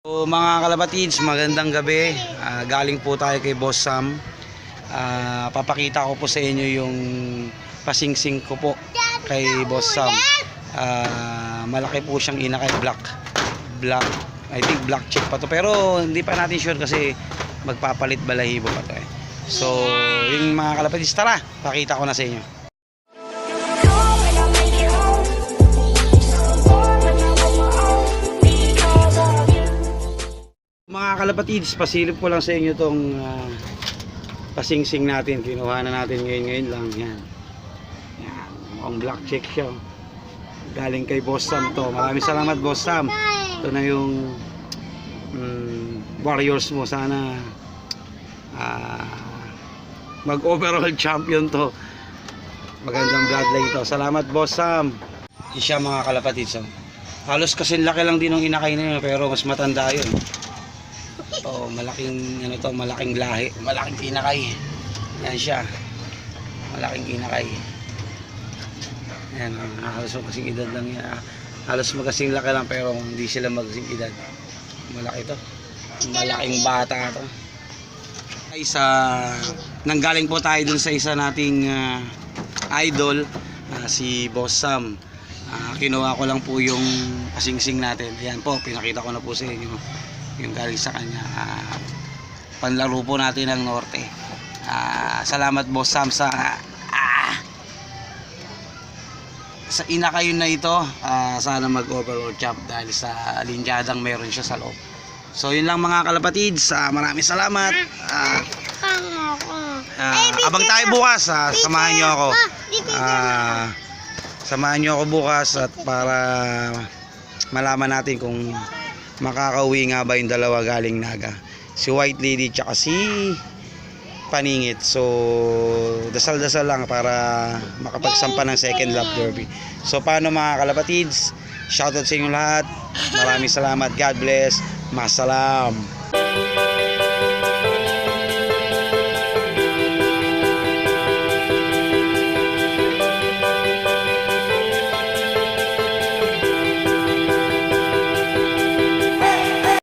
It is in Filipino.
So, mga kalapatids, magandang gabi. Galing po tayo kay Boss Sam. Papakita ko po sa inyo yung pasingsing ko po kay Boss Sam. Malaki po siyang inakay, black. I think black check pa to, pero hindi pa natin sure kasi magpapalit balahibo pa to eh. So, yung mga kalapatids, tara, pakita ko na sa inyo. Mga kalapatids, pasilip ko lang sa inyo tong pasingsing natin. Kinuha na natin ngayon lang. Yan. Mukhang black check siya. Galing kay Boss Sam to. Maraming salamat, Boss Sam. Ito na yung Warriors mo. Sana mag overall champion to. Magandang bloodline to. Salamat, Boss Sam. Siya, mga kalapatids. Halos kasi laki lang din ng inakay na yun, pero mas matanda yun. Malaking ano to, malaking lahi, malaking inakay. Yan siya. Malaking inakay. Yan, halos magkasing edad lang yan. Halos magkasing laki lang pero hindi sila magkasing edad. Malaki to. Malaking bata to. Nanggaling po tayo dun sa isa nating idol, si Boss Sam. Kinuha ko lang po yung pasingsing natin. Yan po, pinakita ko na po sa inyo yung galing sa kanya. Panlaro po natin ng Norte. Salamat, Boss Sam, sa inakayon na ito. Sana mag overall champ dahil sa lindyadang meron siya sa loob. So yun lang, mga kalapatids. Maraming salamat. Abang tayo bukas. Samahan nyo ako. Samahan nyo ako bukas at para malaman natin kung makakauwi nga ba yung dalawa galing Naga, si White Lady tsaka si Paningit. So dasal-dasal lang para makapagsampa ng second lap derby. So paano, mga kalapatids, shoutout sa inyo lahat. Maraming salamat. God bless. Masalam.